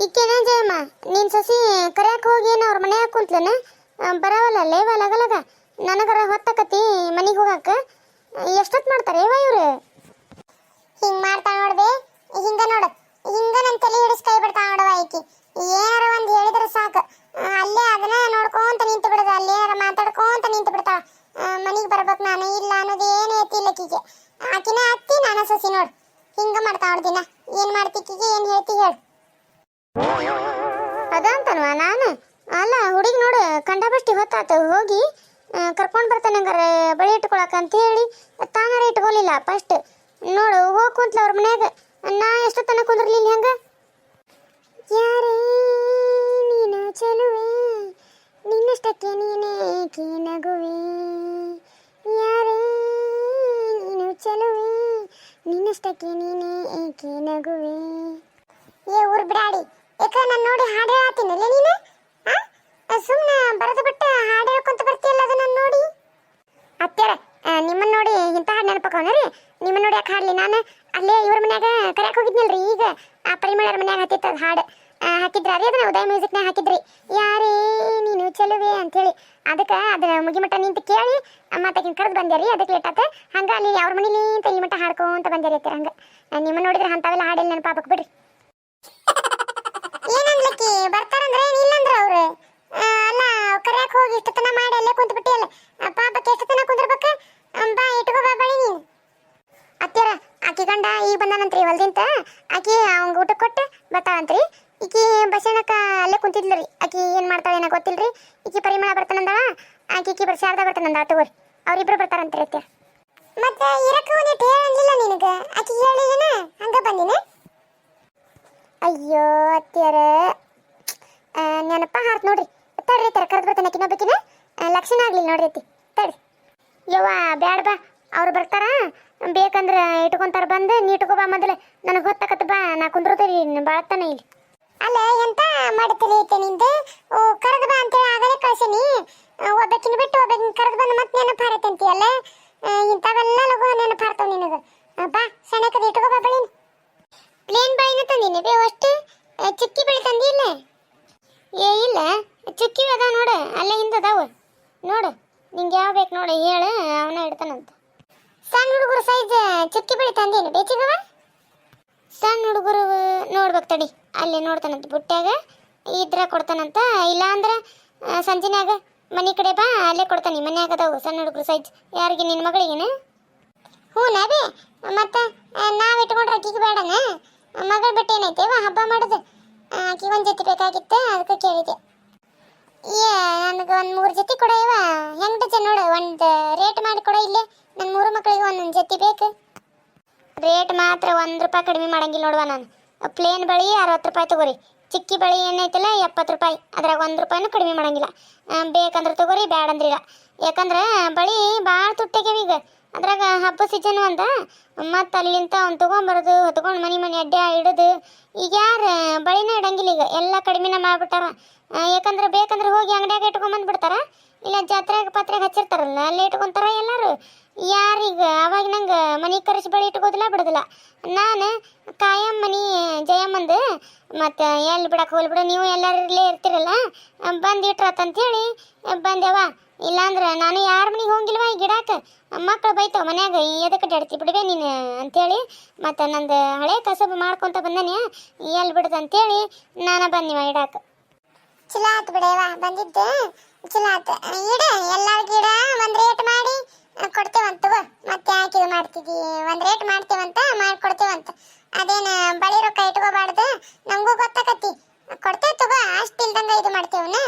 ಈಕೇನ ಜಯಮ್ಮ ನೀನ್ ಸಸಿ ಕರ್ಯಾಕ ಹೋಗಿ ಏನ ಅವ್ರ ಮನ್ಯಾಗ ಕುಂತ್ಲೇನ ಬರವಲ್ಲ ಲೇವ ಲಗಲಗ ನನಗರ ಹೊತ್ತಕತಿ ಮನಿಗೆ ಹೋಗಾಕ ಎಷ್ಟೊತ್ತು ಮಾಡ್ತಾರೆ ಏವ ಇವ್ರು ಹಿಂಗ್ ಮಾಡ್ತಾ ನೋಡ್ಬೆ ಹಿಂಗ ನೋಡು ಹಿಂಗ ನನ್ ತಲೆ ಹಿಡಿಸ್ ಕೈ ಬಿಡ್ತಾ ನೋಡವ ಈಕಿ ಏನಾರ ಒಂದ್ ಹೇಳಿದ್ರೆ ಸಾಕು ಅಲ್ಲೇ ಅದನ್ನ ನೋಡ್ಕೊಂತ ನಿಂತು ಬಿಡದ ಅಲ್ಲೇ ಮಾತಾಡ್ಕೊಂತ ನಿಂತು ಬಿಡ್ತಾಳ ಮನಿಗೆ ಬರ್ಬೇಕು ನಾನು ಇಲ್ಲ ಅನ್ನೋದೇನು ಎತ್ತಿಲ್ಲ ಆಕಿಗೆ ಆಕಿನ ಅತ್ತಿ ನಾನು ಸಸಿ ನೋಡು ಹಿಂಗ ಮಾಡ್ತಾ ನೋಡ್ದಿನ ಏನ್ ಮಾಡ್ತಿಕ್ಕಿಗೆ ಏನ್ ಹೇಳ್ತಿ ಹೇಳು ಅದಂತನ್ವಾ ನಾನು ಅಲ್ಲ ಹುಡುಗಿ ನೋಡು ಕಂಡಬಷ್ಟಿ ಹೊತ್ತಾತು ಹೋಗಿ ಕರ್ಕೊಂಡು ಬರ್ತಾನೆ ಹಂಗಾರೆ ಬಳಿ ಇಟ್ಕೊಳಕ ಅಂತ ಹೇಳಿ ತಾನಾರ ಇಟ್ಕೊಲಿಲ್ಲ ಫಸ್ಟ್ ನೋಡು ಹೋಗಿ ಕುಂತ್ಲ ಅವ್ರ ಮನ್ಯಾಗ ನಾ ಎಷ್ಟು ತನಕ ಕುಂದ್ರಲಿಲ್ಲ ಹೆಂಗ ಯಾರೇ ನೀನು ಚೆಲುವೆ ನಿನ್ನಷ್ಟಕ್ಕೆ ನೀನೇಕೆ ನಗುವೆ ಯಾರೇ ನೀನು ಚೆಲುವೆ ನಿನ್ನಷ್ಟಕ್ಕೆ ನೀನೇಕೆ ನಗುವೆ ಏ ಊರ್ ಬಿಡಾಡಿ ಯಾಕ ನಾನು ನೋಡಿ ಹಾಡು ಹೇಳತ್ತೀನಲ್ಲ ನೀನು ಸುಮ್ಮನೆ ಬರದ ಬಿಟ್ಟ ಹಾಡು ಹೇಳ್ಕೊಂತ ಬರ್ತೀಯಲ್ಲ ಅದನ್ನ ನೋಡಿ ಅತ್ಯಾರ ನಿಮ್ಮನ್ನ ನೋಡಿ ಇಂಥ ಹಾಡು ನೆನಪಕ್ಕವನ ನಿಮ್ಮನ್ನ ನೋಡಿ ಯಾಕೆ ಹಾಡ್ಲಿ ನಾನು ಅಲ್ಲೇ ಇವ್ರ ಮನ್ಯಾಗ ಕರ್ಯಾಕ ಹೋಗಿದ್ನಲ್ರಿ ಈಗ ಆ ಪರಿಮಳರ ಮನ್ಯಾಗ ಹತ್ತಿತ್ತ ಹಾಡು ಹಾಕಿದ್ರ ರೀ ಅದನ್ನ ಉದಯ ಮ್ಯೂಸಿಕ್ನಾಗ ಹಾಕಿದ್ರಿ ಯಾರೇ ನೀನು ಚೆಲುವೆ ಅಂತೇಳಿ ಅದಕ್ಕೆ ಅದನ್ನ ಮುಗಿಮಟ್ಟ ನಿಂತು ಕೇಳಿ ಮಾತಾಕಿನ ಕರೆದು ಬಂದ್ಯಾರಿ ಅದಕ್ಕೆ ಲೇಟ್ ಆತ ಹಂಗ ಅಲ್ಲಿ ಅವ್ರ ಮನೇಲಿ ಅಂತ ಈ ಮಟ್ಟ ಹಾಡ್ಕೊಂತ ಬಂದ್ಯಾರಿ ಅತ್ಯಾರ ಹಂಗ ನಿಮ್ಮನ್ನ ನೋಡಿದ್ರೆ ಅಂಥವೆಲ್ಲ ಹಾಡೆಲ್ಲ ನೆನಪಾಪಕ್ ಬಿಡ್ರಿ ಏನನ್ಲಕ್ಕಿ ಬರ್ತಾರಂದ್ರೆ ಇಲ್ಲಂದ್ರ ಅವ್ರು ಅಲ್ಲ ಕರ್ಯಾಕ ಹೋಗಿ ಇಷ್ಟತನ ಮಾಡಿ ಅಲ್ಲೇ ಕುಂತ ಬಿಟ್ಟಿಯಲ್ಲ ಪಾಪಕ್ಕೆ ಎಷ್ಟತನ ಕುಂದ್ರಬೇಕ ಬಾ ಇಟ್ಕೋ ಬಾ ಬಳಿ ನೀನು ಅತ್ಯಾರ ಆಕಿ ಗಂಡ ಈಗ ಬಂದಾನಂತ್ರಿ ಹೊಲ್ದಿಂತ ಆಕಿ ಅವಂಗ ಊಟ ಕೊಟ್ಟು ಬರ್ತಾಳಂತ್ರಿ ಈಕಿ ಬಸಣ್ಣಕ್ಕ ಅಲ್ಲೇ ಕುಂತಿದ್ಲರಿ ಆಕಿ ಏನ್ ಮಾಡ್ತಾಳೇನ ಗೊತ್ತಿಲ್ರಿ ಈಕಿ ಪರಿಮಳ ಬರ್ತಾನಂದಾಳ ಆಕಿ ಬರ್ ಶಾರದಾ ಬರ್ತಾನಂದ ತಗೋರಿ ಅವ್ರಿಬ್ರು ಬರ್ತಾರಂತ್ರಿ ಅತ್ಯಾರ ಮತ್ತೆ ಇರಕ್ಕೆ ಒಂದಿಟ್ಟು ಹೇಳಂಗಿಲ್ಲ ನಿನಗ ಆಕಿ ಹೇಳಿಲ್ಲನ ಹಂಗ ಬಂದಿನ ಅಯ್ಯೋ ಅತ್ಯಾರ ನೆನಪ ಹಾರ್ತ್ ನೋಡ್ರಿ ತಡ್ರಿ ತರ ಕರೆದು ಬರ್ತಾನೆ ಆಕಿನೊಬ್ಬಕಿನ ಲಕ್ಷಣ ಆಗ್ಲಿಲ್ಲ ನೋಡ್ರಿ ಅತ್ತಿ ತಡ್ರಿ ಯವ್ವ ಬ್ಯಾಡ ಬಾ ಅವ್ರು ಬರ್ತಾರ ಬೇಕಂದ್ರೆ ಇಟ್ಕೊಂತಾರ ಬಂದು ನೀ ಇಟ್ಕೋ ಬಾ ಮೊದಲು ನನಗೆ ಹೊತ್ತಕತ್ ಬಾ ನಾ ಕುಂದ್ರತೀರಿ ಬಾಳತ್ತಾನ ಇಲ್ಲಿ ಅಲ್ಲ ಎಂತ ಮಾಡ್ತಿಲಿ ಐತೆ ನಿಂದು ಕರೆದು ಬಾ ಅಂತೇಳಿ ಆಗಲೇ ಕಳ್ಸೀನಿ ಒಬ್ಬಕಿನ ಬಿಟ್ಟು ಒಬ್ಬಕಿನ ಕರೆದು ಬಂದು ಮತ್ತೆ ನೆನಪು ಹಾರೈತೆ ಅಂತೀಯಲ್ಲ ಇಂಥವೆಲ್ಲ ಲಘು ನೆನಪು ಹಾರ್ತಾವ ನಿನಗೆ ಬಾ ಸಣ್ಣಕದ ಇಟ್ಕೋ ಬಾ ಬಳಿ ಪ್ಲೇನ್ ಬಾಯಿನ ತಂದೀನಿ ಬೇವು ಅಷ್ಟು ಚಿಕ್ಕಿ ಬಳಿ ತಂದಿಲ್ಲ ಏ ಇಲ್ಲ ಚಿಕ್ಕಿ ಅದಾವ ನೋಡು ಅಲ್ಲೇ ಹಿಂದದಾವು ನೋಡು ನಿಂಗೆ ಯಾವ ಬೇಕು ನೋಡಿ ಹೇಳು ಅವನ ಇಡ್ತಾನಂತ ಸಣ್ಣ ಹುಡುಗರು ಸೈಜ್ ಚಿಕ್ಕಿ ಬಳಿ ತಂದೇನು ಬೇಚಿಗವ ಸಣ್ಣ ಹುಡುಗರು ನೋಡ್ಬೇಕು ತಡಿ ಅಲ್ಲಿ ನೋಡ್ತಾನಂತ ಬುಟ್ಟ್ಯಾಗ ಇದ್ರ ಕೊಡ್ತಾನಂತ ಇಲ್ಲ ಅಂದ್ರೆ ಸಂಜಿನಾಗ ಮನೆ ಕಡೆ ಬಾ ಅಲ್ಲೇ ಕೊಡ್ತಾನೆ ಮನ್ಯಾಗ ಅದಾವು ಸಣ್ಣ ಹುಡುಗರು ಸೈಜ್ ಯಾರಿಗೆ ನಿನ್ನ ಮಗಳಿಗೇನೆ ಹ್ಞೂ ನಾವೇ ಮತ್ತೆ ನಾವು ಇಟ್ಕೊಂಡ್ರೆ ಅಕ್ಕಿಗೆ ಬೇಡನ ಮಗಳ ಬಿಟ್ಟು ಏನೈತೆ ಹಬ್ಬ ಮಾಡೋದು ಆಕಿಗೆ ಒಂದು ಜೊತೆ ಬೇಕಾಗಿತ್ತು ಅದಕ್ಕೆ ಕೇಳಿದೆ ಏ ನನಗೆ ಒಂದು 3 ಜೊತೆ ಕೊಡ ಇವ ಹೆಂಗೆ ಡಜನ್ ನೋಡು ಒಂದು ರೇಟ್ ಮಾಡಿ ಕೊಡ ಇಲ್ಲಿ ನನ್ನ 3 ಮಕ್ಕಳಿಗೆ ಒಂದೊಂದು ಜೊತೆ ಬೇಕು ರೇಟ್ ಮಾತ್ರ 1 ರೂಪಾಯಿ ಕಡಿಮೆ ಮಾಡಂಗಿಲ್ಲ ನೋಡುವ ನಾನು ಪ್ಲೇನ್ ಬಳಿ 60 ರೂಪಾಯಿ ತಗೋರಿ ಚಿಕ್ಕಿ ಬಳಿ ಏನೈತಲ್ಲ 70 ರೂಪಾಯಿ ಅದ್ರಾಗ 1 ರೂಪಾಯಿನೂ ಕಡಿಮೆ ಮಾಡಂಗಿಲ್ಲ ಬೇಕಂದ್ರೆ ತಗೋರಿ ಬ್ಯಾಡ ಅಂದ್ರಿಲ್ಲ ಯಾಕಂದ್ರೆ ಬಳಿ ಭಾಳ ತುಟ್ಟಾಗ್ಯಾವ ಈಗ ಅದ್ರಾಗ ಹಬ್ಬ ಸೀಸನ್ ಅಂತ ಮತ್ತು ಅಲ್ಲಿಂತ ಅವ್ನು ತೊಗೊಂಬರೋದು ಹೊತ್ಕೊಂಡು ಮನೆ ಅಡ್ಡ ಇಡೋದು ಈಗ ಯಾರು ಬಳಿನ ಇಡಂಗಿಲ್ಲ ಈಗ ಎಲ್ಲ ಕಡಿಮೆನ ಮಾಡಿಬಿಟ್ಟಾರ ಯಾಕಂದ್ರೆ ಬೇಕಂದ್ರೆ ಹೋಗಿ ಅಂಗಡಿಯಾಗ ಇಟ್ಕೊಂಬಂದ್ಬಿಡ್ತಾರ ಇಲ್ಲ ಜಾತ್ರೆಗೆ ಪಾತ್ರೆಗೆ ಹಚ್ಚಿರ್ತಾರಲ್ಲ ಅಲ್ಲೇ ಇಟ್ಕೊಂತಾರ ಎಲ್ಲರೂ ಯಾರೀಗ ಅವಾಗ ನಂಗೆ ಮನೆ ಕರೆಸಿ ಬಳಿ ಇಟ್ಕೋದಿಲ್ಲ ಬಿಡೋದಿಲ್ಲ ನಾನು ಕಾಯಂ ಮನೆ ಜಯಮ್ಮಂದು ಮತ್ತು ಎಲ್ಲಿ ಬಿಡಕ್ಕೆ ಹೋಗ್ಲಿ ಬಿಡು ನೀವು ಎಲ್ಲರೂ ಇಲ್ಲೇ ಇರ್ತಿರಲ್ಲ ಬಂದು ಇಟ್ರತ್ತಂತೇಳಿ ಬಂದೆವ ಇಲ್ಲಾಂದ್ರೆ ನಾನು ಯಾರ ಮನೆಗೆ ಹೋಗಿಲ್ವ ಈ ಗಿಡಕ್ಕೆ ಮಕ್ಕಳು ಬೈತಾವ ಮನ್ಯಾಗ ಎದಕ್ಕೆ ಅಡ್ತಿ ಬಿಡುವೆ ನೀನು ಅಂಥೇಳಿ ಮತ್ತು ನಂದು ಹಳೆ ಕಸಬು ಮಾಡ್ಕೊತ ಬಂದಾನೆ ಎಲ್ಲಿ ಬಿಡುದು ಅಂತೇಳಿ ನಾನು ಬಂದಿವ ಇಡಕ್ಕೆ ಚಲೋ ಆತು ಬಿಡೇವ ಬಂದಿದ್ದು ಚಲೋ ಆತು ಇಡ ಎಲ್ಲ ಗಿಡ ಒಂದು ರೇಟ್ ಮಾಡಿ ಕೊಡ್ತೇವಂತ ಮತ್ತೆ ಯಾಕೆ ಇದು ಮಾಡ್ತಿದ್ದಿ ಒಂದು ರೇಟ್ ಮಾಡ್ತೇವಂತ ಮಾಡಿಕೊಡ್ತೇವಂತ ಅದೇನು ಬಳಿ ರೊಕ್ಕ ಇಟ್ಕೋಬಾರ್ದು ನಮಗೂ ಗೊತ್ತಾಕತಿ ಕೊಡ್ತೇವೆ ತಗೋ ಅಷ್ಟು ಇಲ್ದಂಗೆ ಇದು ಮಾಡ್ತೇವನ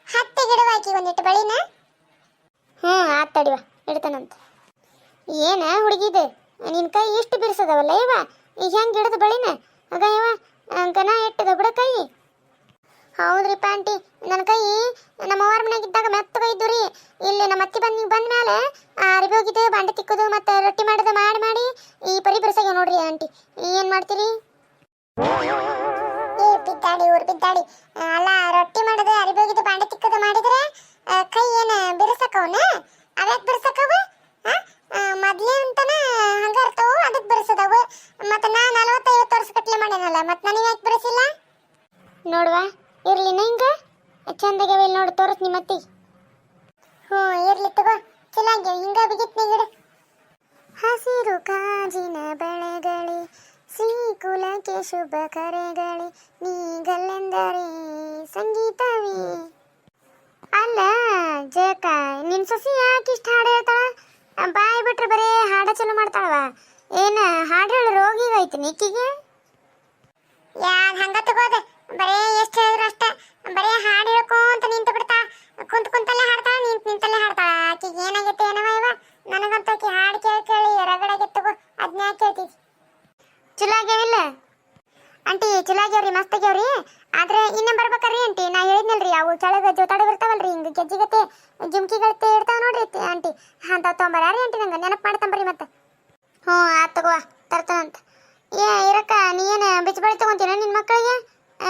10 ಗಿಡವ ಹಾಕಿ ಒಂದಿಟ್ಟು ಬಳಿನ ಆತ್ ತಡಿವ ಇಡ್ತಾನಂತ ಏನ ಹುಡುಗಿದು ನಿನ್ನ ಕೈ ಇಷ್ಟು ಬಿರ್ಸದವಲ್ಲ ಇವ ಈಗ ಹೆಂಗೆ ಹಿಡಿದು ಬಳಿನ ಆಗ ಇವ ಗನ ಇಟ್ಟದ ಬಿಡ ಕೈ ಹೌದ್ರಿಪ್ಪ ಆಂಟಿ ನನ್ನ ಕೈ ನಮ್ಮ ಅವ್ರ ಮನೆಯಾಗಿದ್ದಾಗ ಮೆತ್ತಗ ಇದ್ದು ರೀ ಇಲ್ಲಿ ನಮ್ಮ ಅತ್ತಿ ಬಂದ ಮೇಲೆ ಅರಿಬಿ ಹೋಗಿದ್ದು ಬಾಂಡೆ ತಿಕ್ಕೋದು ಮತ್ತು ರೊಟ್ಟಿ ಮಾಡೋದು ಮಾಡಿ ಈ ಪರಿ ಬಿರ್ಸಾಗ ನೋಡ್ರಿ ಆಂಟಿ ಏನು ಮಾಡ್ತೀರಿ ಏ ಬಿದ್ದಾಡಿ ಊರು ಬಿದ್ದಾಡಿ ಅಲ್ಲ ರೊಟ್ಟಿ ಮಾಡೋದು ಅರಿಬಿ ಹೋಗಿದ್ದು ಬಾಂಡೆ ತಿಕ್ಕೋದು ಮಾಡಿದ್ರೆ ಕೈ ಏನು ಬಿರ್ಸಕವನ ಅದಕ್ಕೆ ಬಿರ್ಸಕವ ಮೊದ್ಲೇ ಅಂತಾನ ಹಂಗ ಇರ್ತಾವು ಅದಕ್ಕೆ ಬಿರ್ಸದವು ಮತ್ತೆ ನಾ 40-50 ವರ್ಷ ಕಟ್ಲೆ ಮಾಡೇನಲ್ಲ ಮತ್ತೆ ನನಗೆ ಯಾಕೆ ಬಿರ್ಸಿಲ್ಲ ನೋಡುವ ಇರ್ಲಿನ ಹಿಂಗ ಚಂದಾಗ್ಯಾವ ಇಲ್ಲಿ ನೋಡಿ ತೋರಿಸ್ ನಿಮ್ಮ ಅತ್ತಿ. ಹ್ಞೂ ಇರ್ಲಿ ತಗೋ, ಚಲೋ ಆಗ್ಯಾವ ಹಿಂಗ ಬಿಗಿತ್ನಿ ಗಿಡ. ಹಸಿರು ಕಾಜಿನ ಬೆಳೆಗಳಿ ಶ್ರೀಕುಲಕ್ಕೆ ಶುಭ ಕರೆಗಳಿ ನೀಗಲೆಂದರೆ ಸಂಗೀತವೇ. ಅಲ್ಲ ಜಯಕ, ನಿನ್ ಸೊಸಿ ಯಾಕೆ ಇಷ್ಟ ಹಾಡು ಹೇಳ್ತಾಳ? ಬಾಯಿ ಬಿಟ್ರೆ ಬರೀ ಹಾಡ ಚಲೋ ಮಾಡ್ತಾಳವ. ಏನ ಹಾಡು ಹೇಳಿ ರೋಗಿಗೈತಿ ನಿಕ್ಕಿಗೆ? ಯಾರು ಹಂಗ ತಗೋದೆ, ಬರೇ ಎಷ್ಟು ಹೇಳಿದ್ರು ಅಷ್ಟ, ಬರೇ ಹಾಡು ಹೇಳ್ಕೊಂತ ನಿಂತು ಬಿಡ್ತಾ. ಕುಂತಲ್ಲೇ ಹಾಡ್ತಾಳ, ನಿಂತಲ್ಲೇ ಹಾಡ್ತಾಳ. ಆಕಿಗೆ ಏನಾಗೈತೆ ಏನವ ಇವ? ನನಗಂತೂ ಆಕಿ ಹಾಡು ಕೇಳಿ ಕೇಳಿ ರಗಡಾಗೈತೆ ತಗೋ, ಅದನ್ನ ಯಾಕೆ ಕೇಳ್ತೀವಿ? ಚಲೋ ಆಗ್ಯಾವಿಲ್ಲ ಆಂಟಿ? ಚಲೋ ಆಗ್ಯಾವ್ರಿ, ಮಸ್ತ್ ಆಗ್ಯಾವ್ರಿ. ಆದ್ರೆ ಇನ್ನೂ ಬರ್ಬೇಕಲ್ರಿ ಆಂಟಿ, ನಾ ಹೇಳಿದ್ನಲ್ರಿ ಅವು ಕೆಳಗೆ ಜೋತಾಡಿ ಬರ್ತಾವಲ್ರಿ, ಹಿಂಗೆ ಗೆಜ್ಜಿಗತ್ತೆ ಜುಮ್ಕಿಗತ್ತೆ ಇರ್ತಾವ ನೋಡ್ರಿ ಆಂಟಿ, ಅಂತ ತೊಂಬರ್ಯಾರಿ ಆಂಟಿ. ನಂಗೆ ನೆನಪು ಮಾಡ್ತಂಬರಿ ಮತ್ತೆ. ಹ್ಞೂ ಆತ್ ತಗೋ, ತರ್ತಾನಂತ. ಇರಕ್ಕ ನೀ ಏನು ಬಿಚ್ಚಬಳಿ ತಗೊಂತೀನ ನಿನ್ನ ಮಕ್ಕಳಿಗೆ?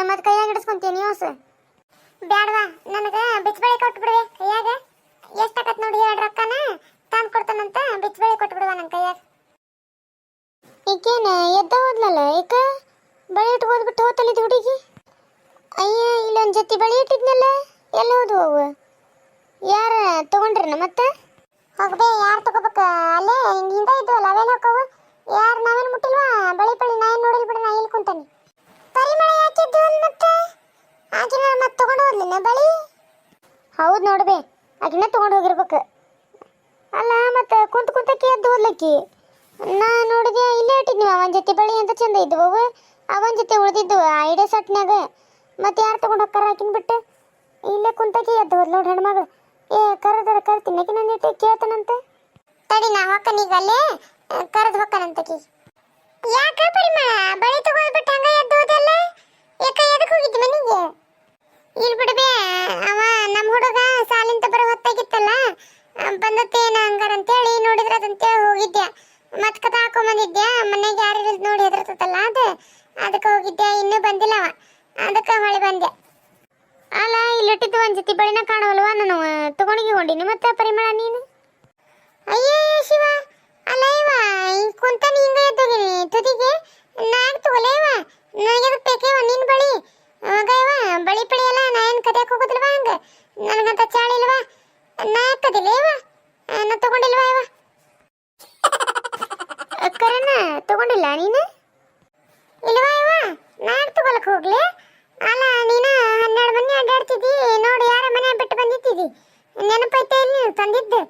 ಮತ್ತೆ ಕೈಯಾಗ ಹಿಡಿಸ್ಕೊಂತೀಯ ನೀವಸ? ಬ್ಯಾಡವಾ, ನನಗೆ ಬಿಚ್ಚಬಳಿ ಕೊಟ್ಬಿಡ್ವೆ ಕೈಯಾಗ. ಎಷ್ಟಾಗತ್ ನೋಡಿ ಎರಡು ರೊಕ್ಕನ ತಂದು ಕೊಡ್ತಾನಂತ, ಬಿಚ್ಚಬಳಿ ಕೊಟ್ಬಿಡುವ ನನ್ನ ಕೈಯಾಗ. ಈಕೇನು ಎದ್ದ ಹೋದ್ಲಲ್ಲ, ಈಕ ಬಳಿ ಇಟ್ಕೋದ್ಬಿಟ್ಟು ಹೋತಲ್ಲಿದ್ದು ಹುಡುಗಿ. ಅಯ್ಯ, ಇಲ್ಲೊಂದು ಜೊತೆ ಬಳಿ ಇಟ್ಟಿದ್ನಲ್ಲ, ಎಲ್ಲ ಹೋದ್ವು ಅವು? ಯಾರ ತಗೊಂಡ್ರನ ಮತ್ತೆ? ಹೋಗ್ಬೇ, ಯಾರು ತಗೋಬೇಕ? ಅಲ್ಲೇ ಹಿಂದೆ ಇದ್ವಲ್ಲ ಅವೇನು ಹೋಗವು? ಯಾರು ನಾವೇನು ಮುಟ್ಟಿಲ್ವಾ? ಬಳಿ ನಾ ಏನು ನೋಡಿಲ್ ಬಿಡ, ನಾ ಇಲ್ಲಿ ಕುಂತಾನೆ. ಪರಿಮಳ ಯಾಕಿದ್ದು ಅಲ್ಲಿ ಮತ್ತೆ? ಆಕಿನ ಮತ್ತೆ ತಗೊಂಡು ಹೋದ್ಲಿನ ಬಳಿ? ಹೌದು ನೋಡ್ಬೇ, ಆಕಿನ ತಗೊಂಡು ಹೋಗಿರ್ಬೇಕು. ಅಲ್ಲ ಮತ್ತೆ ಕುಂತಕ್ಕೆ ಎದ್ದು ಹೋದ್ಲಕ್ಕಿ. ನಾ ನೋಡಿದೆ ಇಲ್ಲೇ ಇಟ್ಟಿದ್ನಿ ಅವನ ಜೊತೆ ಬಳಿ ಅಂತ ಚಂದ ಇದ್ವು ಅವು. ಅವನ ಜೊತೆ ಉಳಿದಿದ್ದು ಐಡೆ ಸಟ್ನ್ಯಾಗ. ಮತ್ತೆ ಯಾರು ತಗೊಂಡು ಹೋಗ್ತಾರ ಆಕಿನ ಬಿಟ್ಟು? ಇಲ್ಲೇ ಕುಂತಕ್ಕೆ ಎದ್ದು ಹೋದ್ ನೋಡಿ ಹೆಣ್ಮಗಳು. ಕರ್ತೀನಿ ಆಕಿ ನನ್ನ ಇಟ್ಟು ಕೇಳ್ತಾನಂತೆ. ತಡಿ, ನಾ ಹೊಕ್ಕನೀಗ ಅಲ್ಲೇ ಕರೆದು ಹೊಕ್ಕನಂತಕಿ. ಯಾಕ ಪರಿಮಳ ಬಳಿ ತಗೋದ್ಬಿಟ್ಟು ಹಂಗ ಎದ್ದು ಹೋದಲ್ಲ? ಯಾಕ ಎದಕ್ಕೆ ಹೋಗಿದ್ದಿ ಮನೆಗೆ? ಇಲ್ಲಿ ಬಿಡ್ಬೇ, ಅವ ನಮ್ಮ ಹುಡುಗ ಸಾಲಿಂತ ಬರೋ ಹೊತ್ತಾಗಿತ್ತಲ್ಲ, ಬಂದತ್ತೇನ ಹಂಗಾರ ಅಂತೇಳಿ ನೋಡಿದ್ರದಂತೇಳಿ ಹೋಗಿದ್ದೆ. ಮತ್ ಕಥ ಹಾಕೊಂಬಂದಿದ್ದೆ, ಮನೆಗೆ ಯಾರು ನೋಡಿ ಹೆದರ್ತತಲ್ಲ ಅದಕ್ಕೆ ಹೋಗಿದ್ದೆ. ಇನ್ನೂ ಬಂದಿಲ್ಲ ಅವ, ಅದಕ್ಕೆ ಹೊಳಿ ಬಂದೆ. ಅಲ್ಲ ಇಲ್ಲಿಟ್ಟಿದ್ದು ಒಂದು ಜೊತೆ ಬಳಿನ ಕಾಣವಲ್ವಾ? ನಾನು ತಗೊಂಡಿನಿ ಮತ್ತೆ ಪರಿಮಳ ನೀನು? ಅಯ್ಯೋ ಶಿವ, ಅಲ್ಲ ಇವ ಕುಂತಾನೆ ಹಿಂಗ ಎದ್ದೋಗಿನಿ ತುದಿಗೆ. ನಾಕ್ ತಗೋಲೆ ಇವ, ನನಗೆ ಅದಕ್ಕೆ ಬೇಕೇವ ನಿನ್ ಬಳಿ. ಮಗ ಇವ ಬಳಿ ಪಳಿ ಎಲ್ಲ ನಾ ಏನು ಕದಿಯಕ್ಕೆ ಹೋಗೋದಿಲ್ವಾ? ಹಂಗ ನನಗಂತ ಚಾಳಿ ಇಲ್ವಾ? ನಾ ಕದಿಲ್ಲ ಇವ, ನಾ ತಗೊಂಡಿಲ್ವಾ ಇವ? ಕರೆನ ತಗೊಂಡಿಲ್ಲ ನೀನು? ಇಲ್ವಾ ಇವ, ನಾಕ್ ತಗೊಳಕ್ ಹೋಗ್ಲಿ? ಅಲ್ಲ ನೀನು 12 ಮನೆ ಅಡ್ಡಾಡ್ತಿದ್ದಿ ನೋಡಿ, ಯಾರ ಮನೆ ಬಿಟ್ಟು ಬಂದಿತ್ತಿದ್ದಿ? ನೆನಪೈತೆ ಇಲ್ಲಿ ನೀವು ತಂದಿದ್ದು?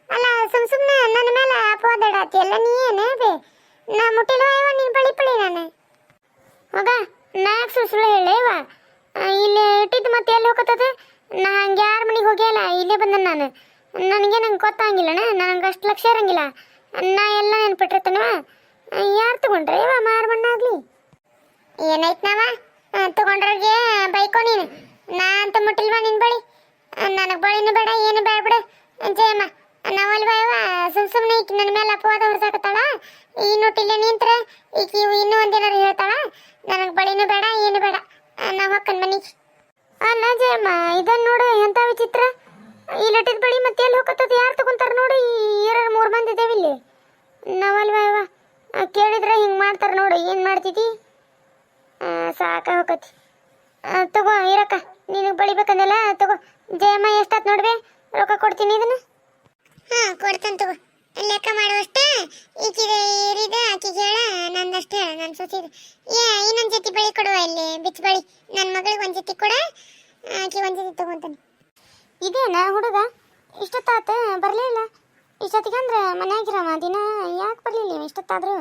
ಅಲ್ಲ ಸುಮ್ನೆ ನನ್ನ ಮೇಲೆ ಅಪವಾದ ಇಡಾತಿ ಎಲ್ಲ. ನೀ ಏನೇ ಬೇ, ನಾ ಮುಟ್ಟಿಲ್ವಾ ಇವ ನಿನ್ ಬಳಿ ಪಳಿ? ನಾನು ಮಗ ನಾಲ್ಕು ಸುಳ್ಳು ಹೇಳೇವ. ಇಲ್ಲಿ ಇಟ್ಟಿದ್ದು ಮತ್ತೆ ಎಲ್ಲಿ ಹೋಗತ್ತದ? ನಾ ಹಂಗೆ ಯಾರ ಮನೆಗೆ ಹೋಗ್ಯಲ್ಲ, ಇಲ್ಲೇ ಬಂದ ನಾನು. ನಂಗೆ ಗೊತ್ತಾಗಿಲ್ಲಣ್ಣ, ನನಗೆ ಅಷ್ಟು ಲಕ್ಷ ಇರಂಗಿಲ್ಲ. ನಾ ಎಲ್ಲ ನೆನ್ಪಿಟ್ಟಿರ್ತಾನವ. ಯಾರು ತಗೊಂಡ್ರೆ ಇವ ಮಾರಮಣ್ಣಾಗ್ಲಿ? ಏನಾಯ್ತು ನಾವ ತಗೊಂಡ್ರಿಗೆ ಬೈಕೋ ನೀನು? ನಾ ಅಂತ ಮುಟ್ಟಿಲ್ವಾ ನಿನ್ ಬಳಿ? ನನಗೆ ಬಳಿನೂ ಬೇಡ, ಏನು ಬೇಡ ಬಿಡು ಜಯಮ್ಮ. ನಾವಲ್ವಾ ಇವ ಸುಮ್ಮನೆ ಈಕಿ ನನ್ನ ಮೇಲೆ ಅಪವಾದ ಹೊರಸಾಕತ್ತಾಳ. ಈ ನೋಟಿಲ್ಲೇ ನಿಂತ್ರೆ ಈಕಿ ಇನ್ನೂ ಒಂದೇನಾರು ಹೇಳ್ತಾಳ. ನನಗೆ ಬಳಿನೂ ಬೇಡ, ಏನು ಬೇಡ, ನಾ ಹೊಕ್ಕನ್ ಮನಿಗೆ. ಅಲ್ಲ ಜಯಮ್ಮ, ಇದನ್ನ ನೋಡು ಎಂಥ ವಿಚಿತ್ರ. ಇಲ್ಲಿಟ್ಟಿದ ಬಳಿ ಮತ್ತೆ ಎಲ್ಲಿ ಹೋಗತ್ತದ? ಯಾರು ತಗೊಂತಾರ ನೋಡು? 2-3 ಮಂದಿ ಇದ್ದೇವೆ ಇಲ್ಲಿ. ನಾವಲ್ವಾ ಇವ ಕೇಳಿದ್ರೆ ಹಿಂಗೆ ಮಾಡ್ತಾರೆ ನೋಡು. ಏನು ಮಾಡ್ತಿದ್ದಿ? ಸಾಕ ಹೋಗತಿ. ತಗೋ ಇರಕ್ಕ, ನಿನಗೆ ಬಳಿಬೇಕಂದಲ್ಲ ತಗೋ. ಜಯಮ್ಮ ಎಷ್ಟಾತ್ ನೋಡ್ಬೇ, ರೊಕ್ಕ ಕೊಡ್ತೀನಿ ಇದನ್ನ. ಕೊಡ್ತಾನೆ ತಗೋ. ಲೆಕ್ಕ ಮಾಡುವಷ್ಟೇ ಈಕಿದೆ ಇರಿದ ಆಕಿಗೆ ಹೇಳ, ನಂದಷ್ಟೇ ಹೇಳ, ನನ್ನ ಸೊಸಿದು. ಇನ್ನೊಂದು ಜೊತೆ ಬಳಿ ಕೊಡುವ, ಇಲ್ಲಿ ಬಿಚ್ಚ ಬಳಿ ನನ್ನ ಮಗಳಿಗೆ ಒಂದು ಜೊತೆ ಕೊಡ, ಆಕಿ ಒಂದು ಜೊತೆ ತಗೊಂತಾನೆ. ಇದೇನಾ ಹುಡುಗ ಇಷ್ಟೊತ್ತಾತ ಬರಲೇ ಇಲ್ಲ? ಇಷ್ಟೊತ್ತಿಗೆ ಅಂದ್ರೆ ಮನೆಯಾಗಿರಮ್ಮ ದಿನ ಯಾಕೆ ಬರಲಿಲ್ಲ ಇಷ್ಟೊತ್ತಾದರೂ?